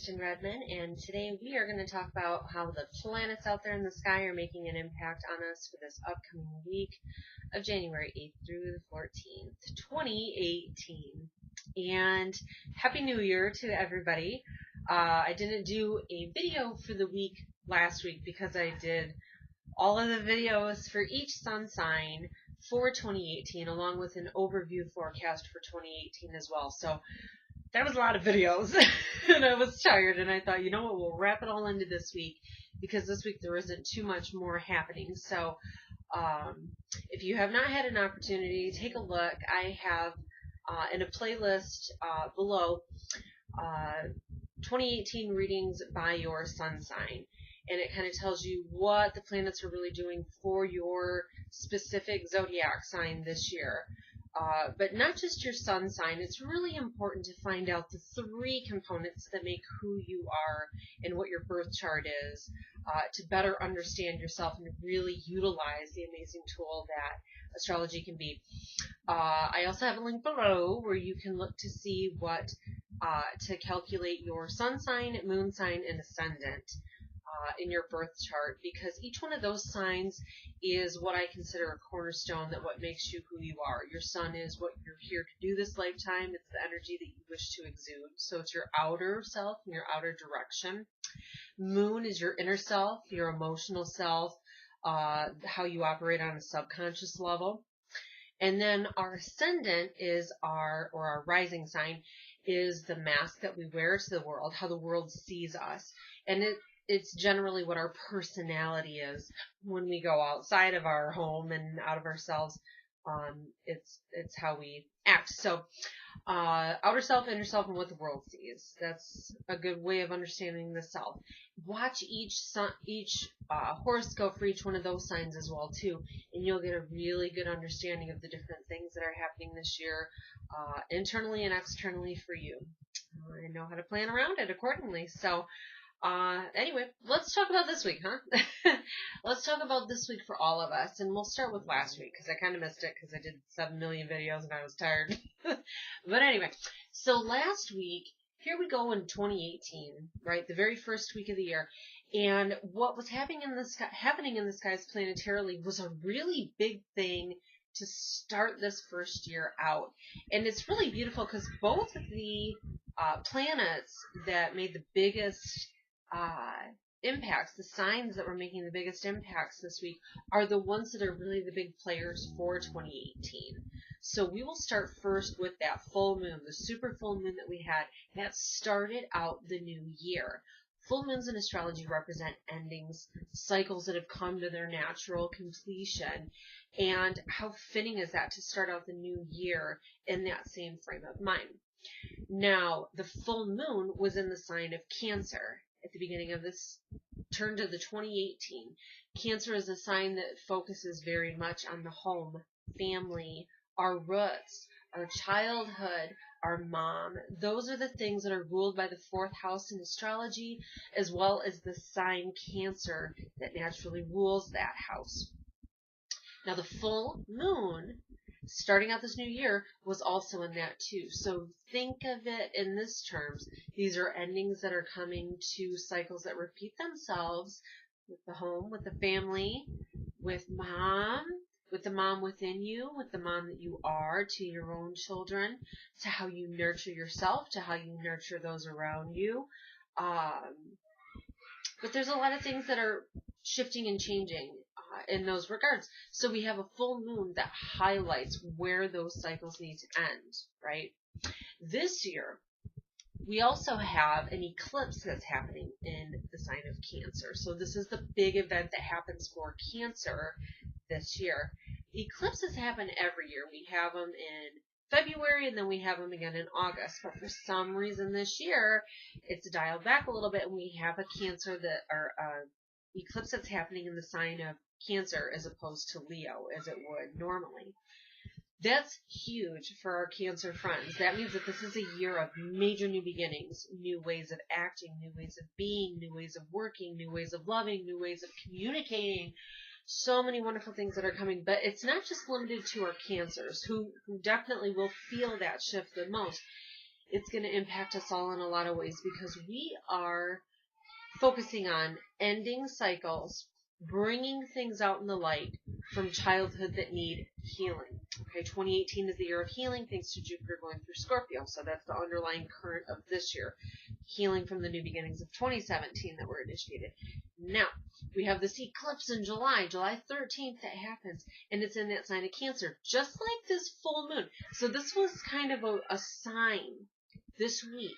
Kristen Redman, and today we are going to talk about how the planets out there in the sky are making an impact on us for this upcoming week of January 8th through the 14th, 2018. And Happy New Year to everybody. I didn't do a video for the week last week because I did all of the videos for each sun sign for 2018, along with an overview forecast for 2018 as well. So that was a lot of videos, and I was tired, and I thought, you know what, we'll wrap it all into this week, because this week there isn't too much more happening. So if you have not had an opportunity, take a look. I have in a playlist below 2018 readings by your sun sign, and it kind of tells you what the planets are really doing for your specific zodiac sign this year. But not just your sun sign. It's really important to find out the three components that make who you are and what your birth chart is, to better understand yourself and really utilize the amazing tool that astrology can be. I also have a link below where you can look to see what to calculate your sun sign, moon sign, and ascendant in your birth chart, because each one of those signs is what I consider a cornerstone that what makes you who you are. Your sun is what you're here to do this lifetime. It's the energy that you wish to exude. So it's your outer self and your outer direction. Moon is your inner self, your emotional self, how you operate on a subconscious level. And then our ascendant is our rising sign is the mask that we wear to the world, how the world sees us. And it's generally what our personality is when we go outside of our home and out of ourselves. It's how we act. So outer self, inner self, and what the world sees. That's a good way of understanding the self. Watch each horoscope for each one of those signs as well too, and you'll get a really good understanding of the different things that are happening this year, internally and externally for you. I know how to plan around it accordingly. So anyway, let's talk about this week, huh? Let's talk about this week for all of us, and we'll start with last week, because I kind of missed it, because I did 7 million videos and I was tired. But anyway, so last week, here we go in 2018, right, the very first week of the year, and what was happening in the skies planetarily was a really big thing to start this first year out. And it's really beautiful, because both of the planets that made the biggest impacts, the signs that were making the biggest impacts this week, are the ones that are really the big players for 2018. So we will start first with that full moon, the super full moon that we had that started out the new year. Full moons in astrology represent endings, cycles that have come to their natural completion. And how fitting is that to start out the new year in that same frame of mind? Now, the full moon was in the sign of Cancer at the beginning of this turn to the 2018. Cancer is a sign that focuses very much on the home, family, our roots, our childhood, our mom. Those are the things that are ruled by the fourth house in astrology, as well as the sign Cancer that naturally rules that house. Now, the full moon starting out this new year was also in that too. So think of it in this terms. These are endings that are coming to cycles that repeat themselves with the home, with the family, with mom, with the mom within you, with the mom that you are, to your own children, to how you nurture yourself, to how you nurture those around you. But there's a lot of things that are shifting and changing in those regards. So we have a full moon that highlights where those cycles need to end, right? This year, we also have an eclipse that's happening in the sign of Cancer. So this is the big event that happens for Cancer this year. Eclipses happen every year. We have them in February, and then we have them again in August. But for some reason this year, it's dialed back a little bit, and we have a Cancer eclipse that's happening in the sign of Cancer as opposed to Leo, as it would normally. That's huge for our Cancer friends. That means that this is a year of major new beginnings, new ways of acting, new ways of being, new ways of working, new ways of loving, new ways of communicating. So many wonderful things that are coming, but it's not just limited to our Cancers, who definitely will feel that shift the most. it's going to impact us all in a lot of ways because we are focusing on ending cycles, bringing things out in the light from childhood that need healing. Okay, 2018 is the year of healing thanks to Jupiter going through Scorpio. So that's the underlying current of this year. Healing from the new beginnings of 2017 that were initiated. Now, we have this eclipse in July 13th that happens, and it's in that sign of Cancer, just like this full moon. So this was kind of a sign this week.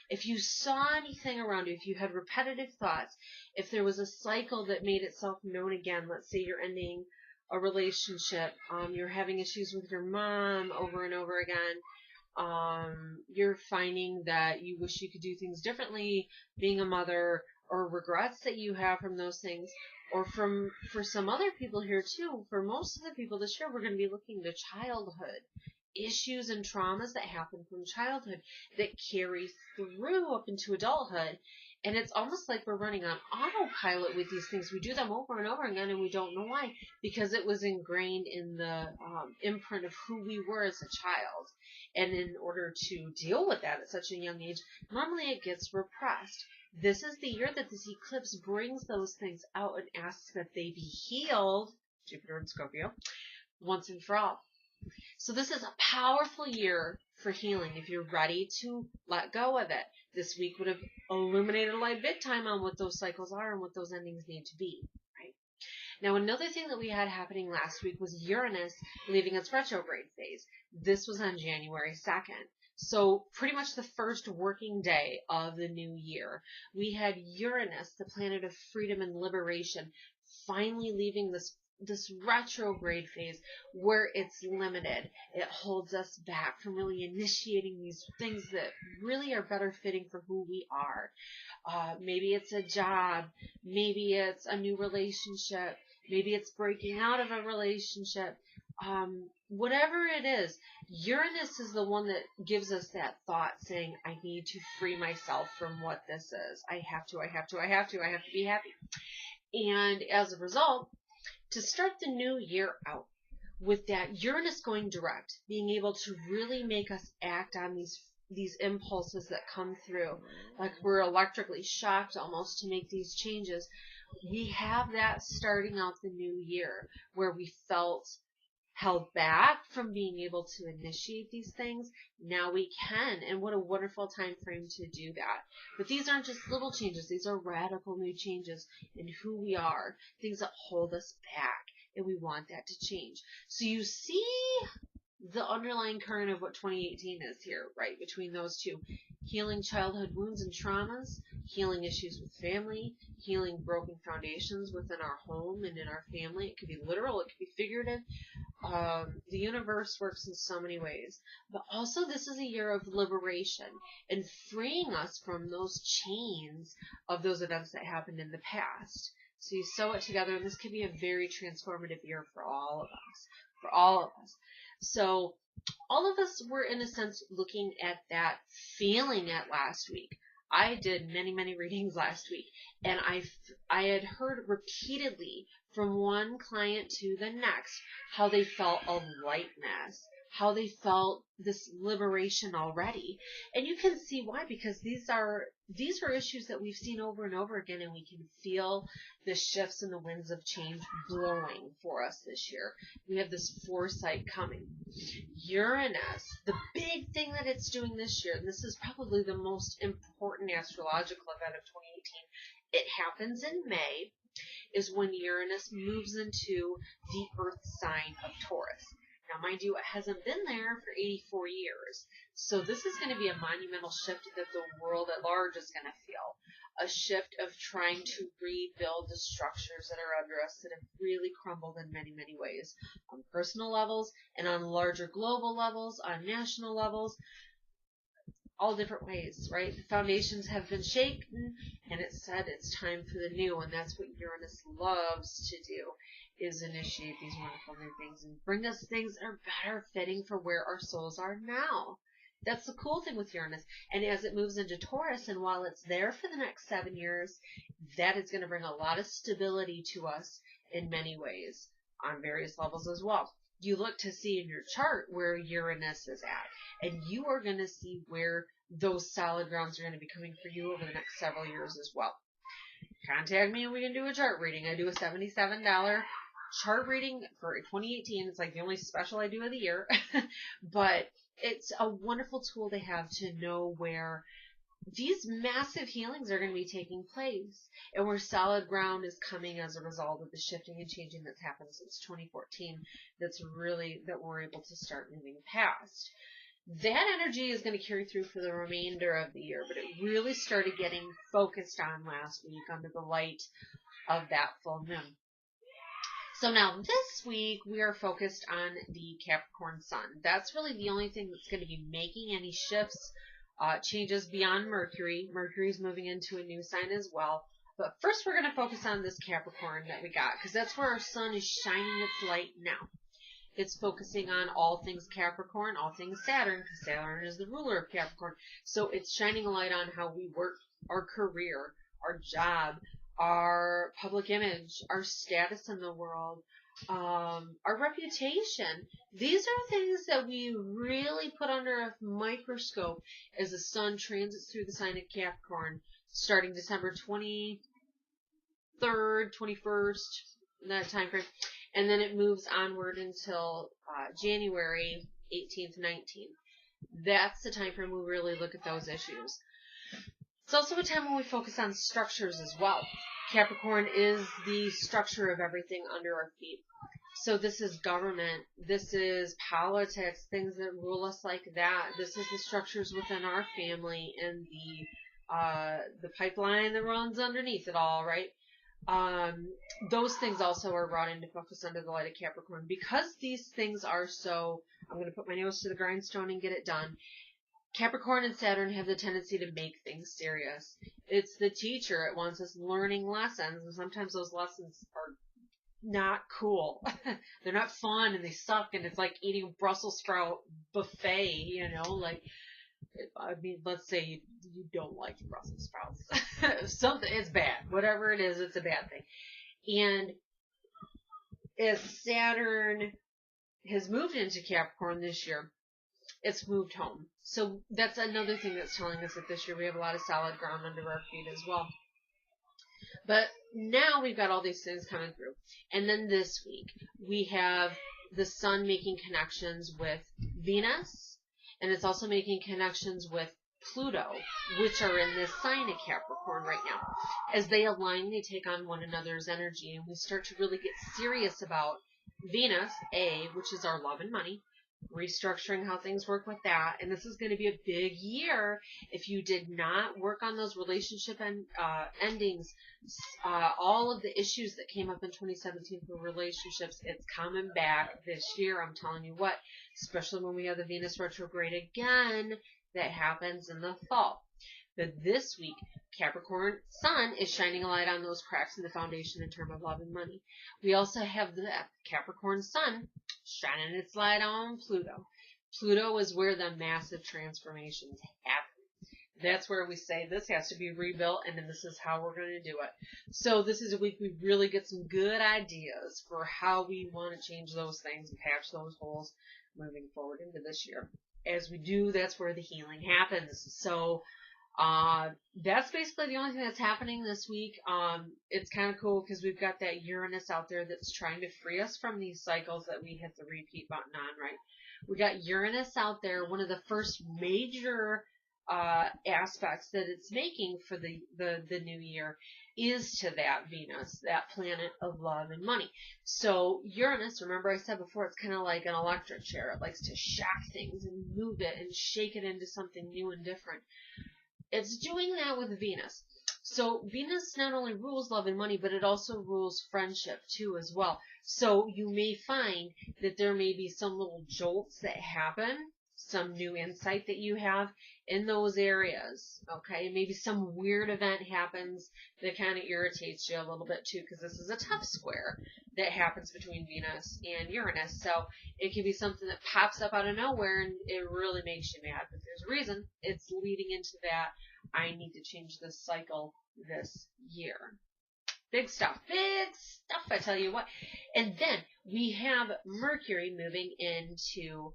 If you saw anything around you, if you had repetitive thoughts, if there was a cycle that made itself known again, let's say you're ending a relationship, you're having issues with your mom over and over again, you're finding that you wish you could do things differently, being a mother, or regrets that you have from those things, or for some other people here too, for most of the people this year, we're going to be looking to childhood. Issues and traumas that happen from childhood that carry through up into adulthood. And it's almost like we're running on autopilot with these things. We do them over and over again and we don't know why, because it was ingrained in the imprint of who we were as a child. And in order to deal with that at such a young age, normally it gets repressed. This is the year that this eclipse brings those things out and asks that they be healed, Jupiter and Scorpio, once and for all. So this is a powerful year for healing if you're ready to let go of it. This week would have illuminated a light big time on what those cycles are and what those endings need to be. Right? Now, another thing that we had happening last week was Uranus leaving its retrograde phase. This was on January 2nd. So pretty much the first working day of the new year, we had Uranus, the planet of freedom and liberation, finally leaving this retrograde phase where it's limited. It holds us back from really initiating these things that really are better fitting for who we are. Maybe it's a job, maybe it's a new relationship, maybe it's breaking out of a relationship. Whatever it is, Uranus is the one that gives us that thought saying, I need to free myself from what this is. I have to be happy. And as a result, to start the new year out with that Uranus going direct, being able to really make us act on these impulses that come through, like we're electrically shocked almost to make these changes, we have that starting out the new year where we felt held back from being able to initiate these things. Now we can, and what a wonderful time frame to do that. But these aren't just little changes, these are radical new changes in who we are, things that hold us back, and we want that to change. So you see the underlying current of what 2018 is here, right, between those two. Healing childhood wounds and traumas, healing issues with family, healing broken foundations within our home and in our family. It could be literal, it could be figurative. The universe works in so many ways. But also this is a year of liberation and freeing us from those chains of those events that happened in the past. So you sew it together, and this could be a very transformative year for all of us. So all of us were, in a sense, looking at that, feeling it last week. I did many, many readings last week, and I had heard repeatedly from one client to the next how they felt a lightness, how they felt this liberation already. And you can see why, because these are issues that we've seen over and over again, and we can feel the shifts and the winds of change blowing for us this year. We have this foresight coming. Uranus, the big thing that it's doing this year, and this is probably the most important astrological event of 2018, it happens in May, is when Uranus moves into the Earth sign of Taurus. Now, mind you, it hasn't been there for 84 years. So this is going to be a monumental shift that the world at large is going to feel. A shift of trying to rebuild the structures that are under us that have really crumbled in many, many ways. On personal levels and on larger global levels, on national levels, all different ways, right? The foundations have been shaken, and it said it's time for the new, and that's what Uranus loves to do, is initiate these wonderful new things and bring us things that are better fitting for where our souls are now. That's the cool thing with Uranus. And as it moves into Taurus, and while it's there for the next 7 years, that is going to bring a lot of stability to us in many ways, on various levels as well. you look to see in your chart where Uranus is at, and you are going to see where those solid grounds are going to be coming for you over the next several years as well. Contact me and we can do a chart reading. I do a $77 chart reading for 2018. It's like the only special I do of the year, but it's a wonderful tool to have to know where these massive healings are going to be taking place and where solid ground is coming as a result of the shifting and changing that's happened since 2014 that we're able to start moving past. That energy is going to carry through for the remainder of the year, but it really started getting focused on last week under the light of that full moon. So now this week we are focused on the Capricorn sun. That's really the only thing that's going to be making any shifts, changes beyond Mercury. Mercury's moving into a new sign as well. But first we're going to focus on this Capricorn that we got, because that's where our sun is shining its light now. It's focusing on all things Capricorn, all things Saturn, because Saturn is the ruler of Capricorn. So it's shining a light on how we work, our career, our job, our public image, our status in the world, our reputation. These are things that we really put under a microscope as the sun transits through the sign of Capricorn, starting December 23rd, 21st, that time frame. And then it moves onward until January 18th, 19th. That's the time frame we really look at those issues. It's also a time when we focus on structures as well. Capricorn is the structure of everything under our feet. So this is government, this is politics, things that rule us like that. This is the structures within our family and the pipeline that runs underneath it all, right? Those things also are brought into focus under the light of Capricorn. Because these things are so, I'm going to put my nose to the grindstone and get it done. Capricorn and Saturn have the tendency to make things serious. It's the teacher. It wants us learning lessons, and sometimes those lessons are not cool. They're not fun, and they suck, and it's like eating a Brussels sprout buffet, you know, like, I mean, let's say you don't like Brussels sprouts. Something, it's bad. Whatever it is, it's a bad thing. And as Saturn has moved into Capricorn this year, it's moved home. So that's another thing that's telling us that this year we have a lot of solid ground under our feet as well. But now we've got all these things coming through. And then this week, we have the sun making connections with Venus, and it's also making connections with Pluto, which are in this sign of Capricorn right now. As they align, they take on one another's energy, and we start to really get serious about Venus, which is our love and money, restructuring how things work with that. And this is going to be a big year if you did not work on those relationship endings. All of the issues that came up in 2017 for relationships, it's coming back this year. I'm telling you what, especially when we have the Venus retrograde again that happens in the fall. But this week, Capricorn sun is shining a light on those cracks in the foundation in terms of love and money. We also have the Capricorn sun shining its light on Pluto. Pluto is where the massive transformations happen. That's where we say this has to be rebuilt, and then this is how we're going to do it. So this is a week we really get some good ideas for how we want to change those things and patch those holes moving forward into this year. As we do, that's where the healing happens. So that's basically the only thing that's happening this week. It's kind of cool because we've got that Uranus out there that's trying to free us from these cycles that we hit the repeat button on, right? We got Uranus out there. One of the first major aspects that it's making for the new year is to that Venus, that planet of love and money. So Uranus, remember I said before, it's kind of like an electric chair. It likes to shock things and move it and shake it into something new and different. It's doing that with Venus. So Venus not only rules love and money, but it also rules friendship too as well. So you may find that there may be some little jolts that happen, some new insight that you have in those areas, okay? Maybe some weird event happens that kind of irritates you a little bit too, because this is a tough square that happens between Venus and Uranus. So it can be something that pops up out of nowhere and it really makes you mad. But there's a reason. It's leading into that. I need to change this cycle this year. Big stuff, I tell you what. And then we have Mercury moving into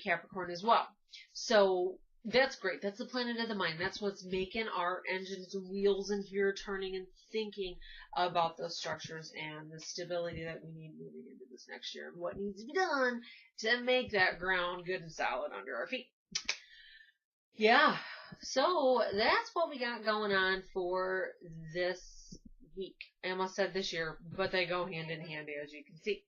Capricorn as well. So that's great. That's the planet of the mind. That's what's making our engines and wheels in here turning and thinking about those structures and the stability that we need moving into this next year and what needs to be done to make that ground good and solid under our feet. Yeah, so that's what we got going on for this week. I almost said this year, but they go hand in hand, as you can see.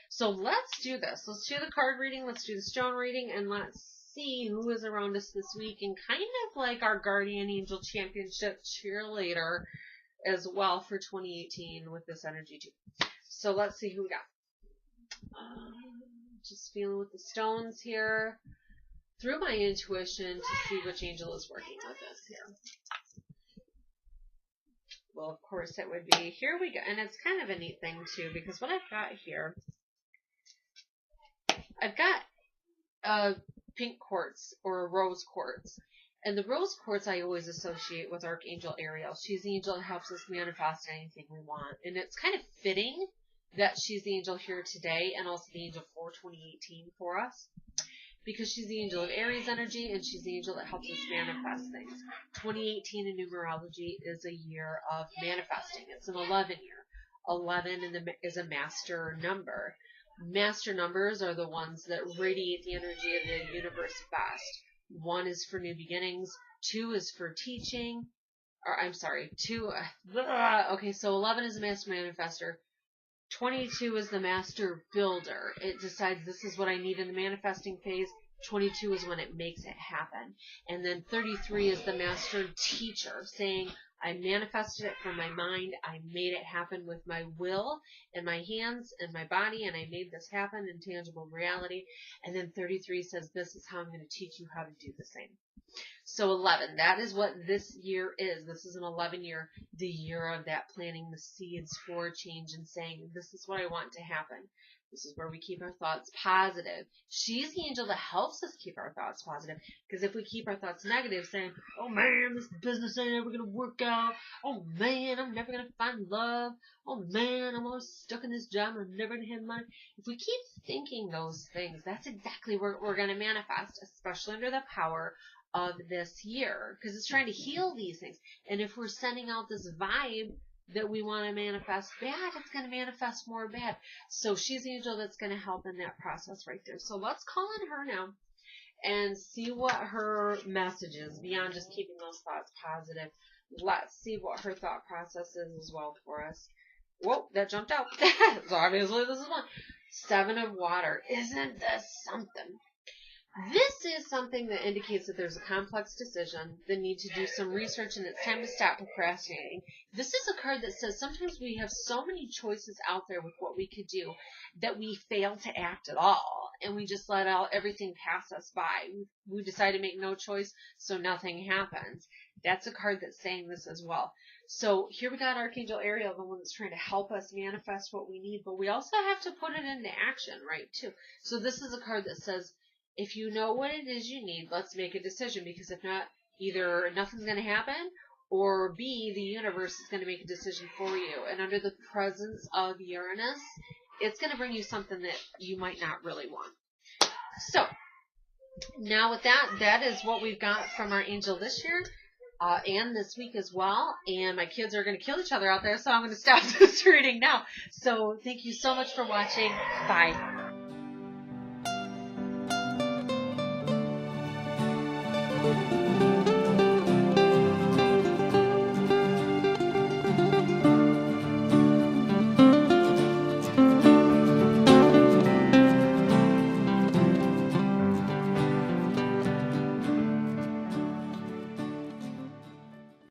So let's do this. Let's do the card reading, let's do the stone reading, and let's see who is around us this week, and kind of like our Guardian Angel Championship cheerleader as well for 2018 with this energy too. So let's see who we got. Just feeling with the stones here. Through my intuition to see which angel is working with us here. Well, of course, it would be, here we go. And it's kind of a neat thing, too, because what I've got here, I've got a pink quartz or a rose quartz. And the rose quartz I always associate with Archangel Ariel. She's the angel that helps us manifest anything we want. And it's kind of fitting that she's the angel here today and also the angel for 2018 for us. Because she's the angel of Aries energy, and she's the angel that helps us manifest things. 2018 in numerology is a year of manifesting. It's an 11 year. 11 is a master number. Master numbers are the ones that radiate the energy of the universe best. 1 is for new beginnings. 2 is for teaching. Or, I'm sorry, 2. Okay, so 11 is a master manifester. 22 is the master builder. It decides this is what I need in the manifesting phase. 22 is when it makes it happen. And then 33 is the master teacher, saying, I manifested it from my mind. I made it happen with my will and my hands and my body, and I made this happen in tangible reality. And then 33 says, this is how I'm going to teach you how to do the same. So 11, that is what this year is. This is an 11 year, the year of that planting the seeds for change and saying, this is what I want to happen. This is where we keep our thoughts positive. She's the angel that helps us keep our thoughts positive. Because if we keep our thoughts negative, saying, oh man, this business ain't ever going to work out. Oh man, I'm never going to find love. Oh man, I'm always stuck in this job. I'm never going to have money. If we keep thinking those things, that's exactly what we're going to manifest, especially under the power of this year, because it's trying to heal these things. And if we're sending out this vibe that we want to manifest bad, it's going to manifest more bad. So she's the angel that's going to help in that process right there. So let's call on her now and see what her message is beyond just keeping those thoughts positive. Let's see what her thought process is as well for us. Whoa, that jumped out. So obviously this is one. 7 of water. Isn't this something? This is something that indicates that there's a complex decision, the need to do some research, and it's time to stop procrastinating. This is a card that says sometimes we have so many choices out there with what we could do that we fail to act at all, and we just let everything pass us by. We decide to make no choice, so nothing happens. That's a card that's saying this as well. So here we got Archangel Ariel, the one that's trying to help us manifest what we need, but we also have to put it into action, right, too. So this is a card that says, if you know what it is you need, let's make a decision, because if not, either nothing's going to happen, or B, the universe is going to make a decision for you. And under the presence of Uranus, it's going to bring you something that you might not really want. So, now with that, that is what we've got from our angel this year, and this week as well. And my kids are going to kill each other out there, so I'm going to stop this reading now. So, thank you so much for watching. Bye. Thank you.